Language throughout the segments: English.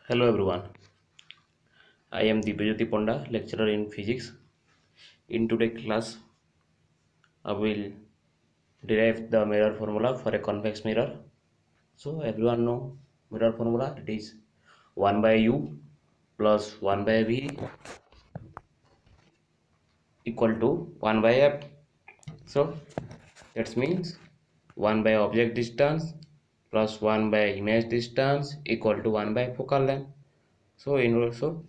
Hello everyone, I am Dipajyoti Ponda, lecturer in physics. In today's class, I will derive the mirror formula for a convex mirror. So everyone know mirror formula, it is 1 by u plus 1 by v equal to 1 by f. So that means 1 by object distance plus 1 by image distance equal to 1 by focal length. So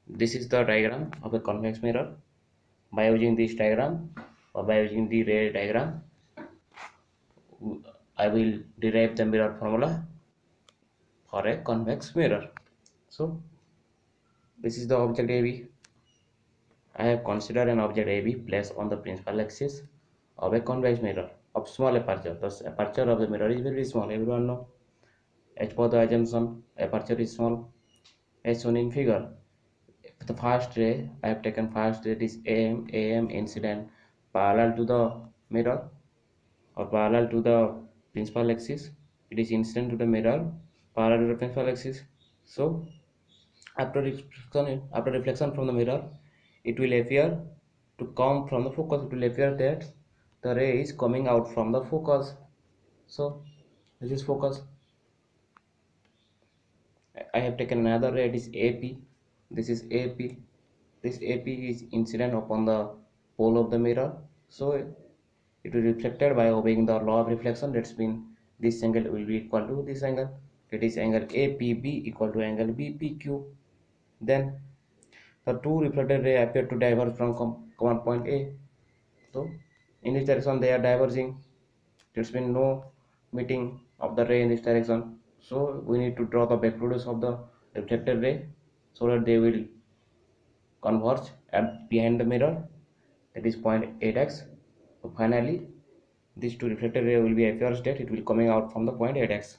this is the diagram of a convex mirror. By using this diagram or by using the ray diagram, I will derive the mirror formula for a convex mirror. So this is the object AB. I have considered an object AB placed on the principal axis of a convex mirror of small aperture. Thus aperture of the mirror is very small. Everyone know. As per the assumption, aperture is small as shown in figure. The first ray, I have taken first ray, is AM incident parallel to the mirror or parallel to the principal axis. It is incident to the mirror parallel to the principal axis. So after reflection from the mirror, it will appear to come from the focus. It will appear that the ray is coming out from the focus. So this is focus. I have taken another ray, it is AP. This is AP. This AP is incident upon the pole of the mirror. So it will be reflected by obeying the law of reflection. That's mean this angle will be equal to this angle. That is angle APB equal to angle BPQ. Then the two reflected rays appear to diverge from common point A. So in this direction they are diverging. There's been no meeting of the ray in this direction. So we need to draw the backproduce of the reflected ray so that they will converge at behind the mirror, that is point 8x. So finally these two reflected ray will be appear state, it will coming out from the point 8x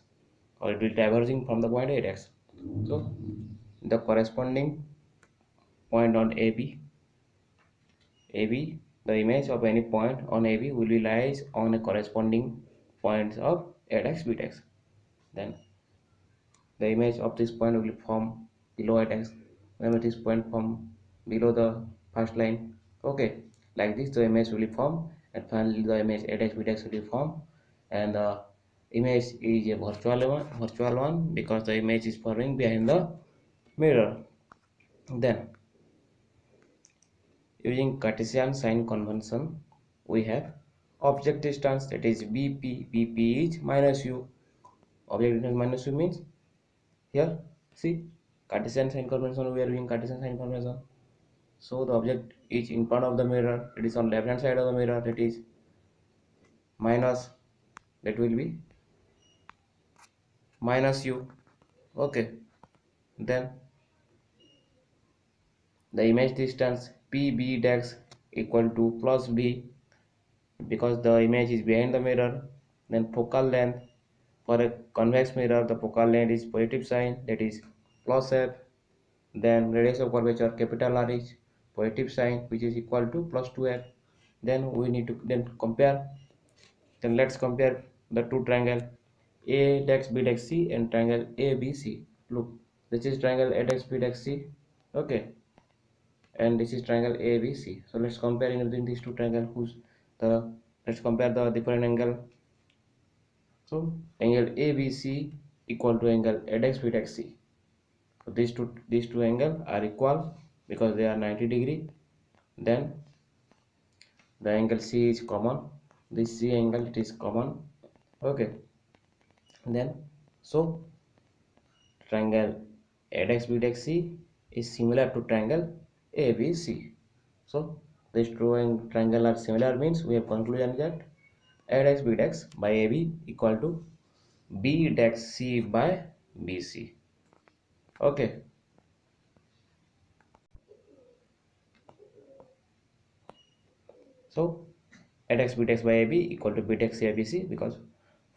or it will diverging from the point 8x. So the corresponding point on AB, the image of any point on AB will be lies on a corresponding points of 8x, bx. Then the image of this point will form below 8x, when this point form below the first line. Okay, like this the image will form, and finally the image 8x, bx will form, and the image is a virtual one because the image is forming behind the mirror. Then using Cartesian sign convention, we have object distance, that is BP is minus u. Object distance minus u means here see Cartesian sign convention, we are using Cartesian sign convention. So the object is in front of the mirror, it is on left hand side of the mirror, that is minus, that will be minus u. Okay, then the image distance PB dash equal to plus b, because the image is behind the mirror. Then focal length, for a convex mirror the focal length is positive sign, that is plus f. Then radius of curvature capital R is positive sign, which is equal to plus 2f. Then we need to then compare. Then let's compare the two triangle A dash B dash C and triangle ABC. Look, this is triangle A dash B dash C. Okay, and this is triangle ABC. So let's compare in between these two triangles. Let's compare the different angle. So angle ABC equal to angle ADX BDX C. So these two angles are equal because they are 90 degree. Then the angle C is common. This C angle, it is common. Okay. Then so triangle ADX BDX C is similar to triangle ABC. So these two triangle are similar means we have conclusion that A dash B dash by AB equal to B dash C by BC. Okay. So A dash B dash by AB equal to B dash C by BC, because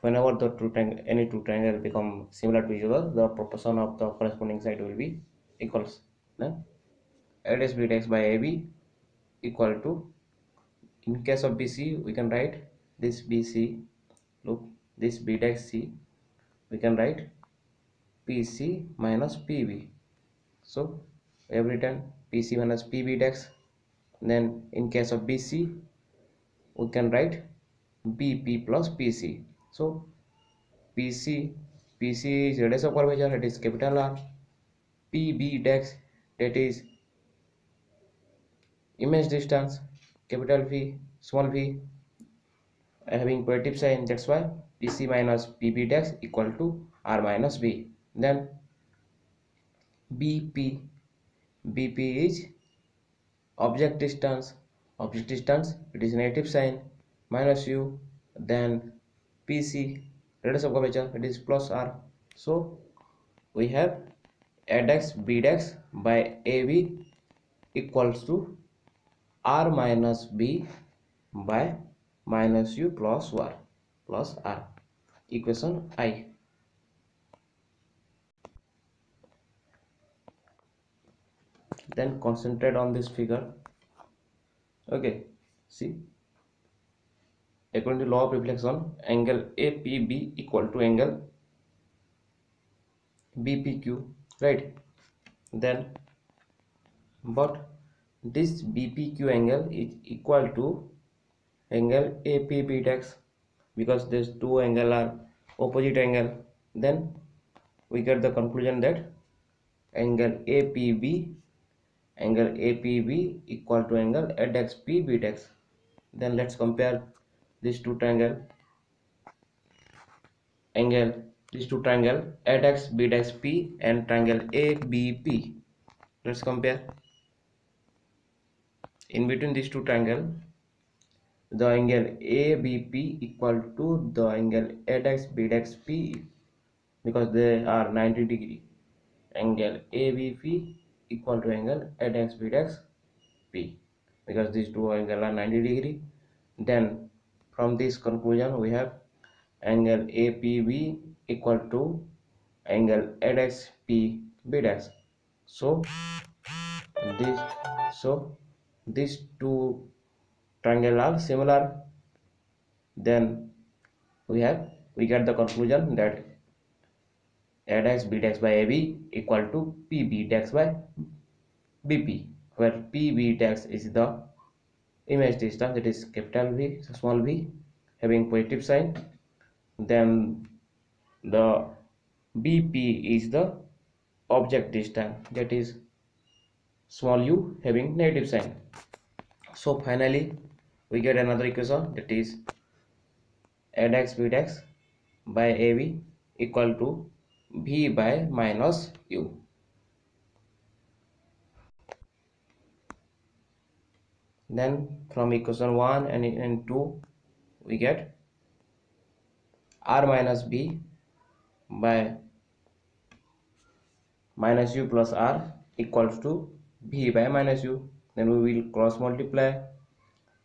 whenever the any two triangle become similar to each other, the proportion of the corresponding side will be equals. Then A dash B dash by AB equal to, in case of BC we can write this BC. Look, this B dash C we can write PC minus PB. So we have written PC minus PB dash. Then in case of BC, we can write BP plus PC. So PC is radius of curvature, that is capital R. PB dash, that is image distance, capital V, small v, having positive sign. That's why PC minus PB dash equal to R minus B. Then BP is object distance, it is negative sign, minus U. Then PC radius of curvature, it is plus R. So we have A dash B dash by AB equals to R minus B by minus U plus R. Equation I. Then concentrate on this figure. Okay, see, according to law of reflection, angle APB equal to angle BPQ, right? Then but this BPQ angle is equal to angle APB dash, because these two angles are opposite angle. Then we get the conclusion that angle APB equal to angle A dash PB dash. Then let's compare these two triangle A dash B dash P and triangle ABP. Let's compare. In between these two triangle, the angle ABP equal to the angle A dash B dash P, because they are 90 degree. Angle ABP equal to angle A dash B dash P, because these two angles are 90 degree. Then from this conclusion we have angle APB equal to angle A dash PB dash. So these two triangle are similar. Then we get the conclusion that A dash B dash by AB equal to PB dash by BP, where PB dash is the image distance, that is capital V, small v, having positive sign. Then the BP is the object distance, that is small u, having negative sign. So finally we get another equation, that is A dash B dash by AB equal to V by minus U. Then from equation 1 and 2 we get R minus B by minus U plus R equals to V by minus U. Then we will cross multiply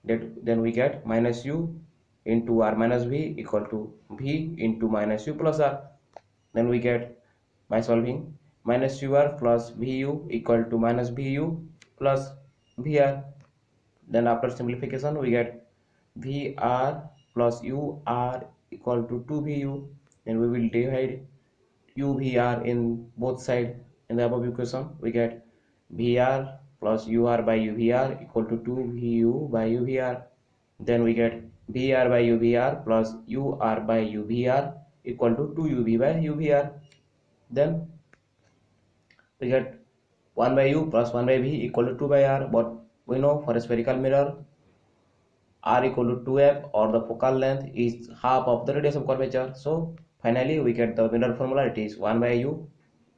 that. Then we get minus U into R minus V equal to V into minus U plus R. Then we get, by solving, minus UR plus VU equal to minus VU plus VR. Then after simplification we get VR plus UR equal to 2VU. Then we will divide UVR in both sides. In the above equation we get VR plus UR by UVR equal to 2VU by UVR. Then we get VR by UVR plus UR by UVR equal to 2UV by UVR. Then we get 1 by U plus 1 by V equal to 2 by R. But we know for a spherical mirror R equal to 2f, or the focal length is half of the radius of curvature. So finally we get the mirror formula, it is 1 by U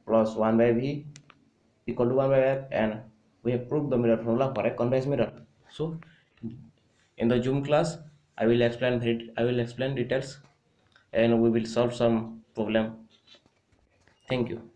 plus 1 by V equal to 1 by f, and we have proved the mirror formula for a convex mirror. So in the Zoom class I will explain details, and we will solve some problem. Thank you.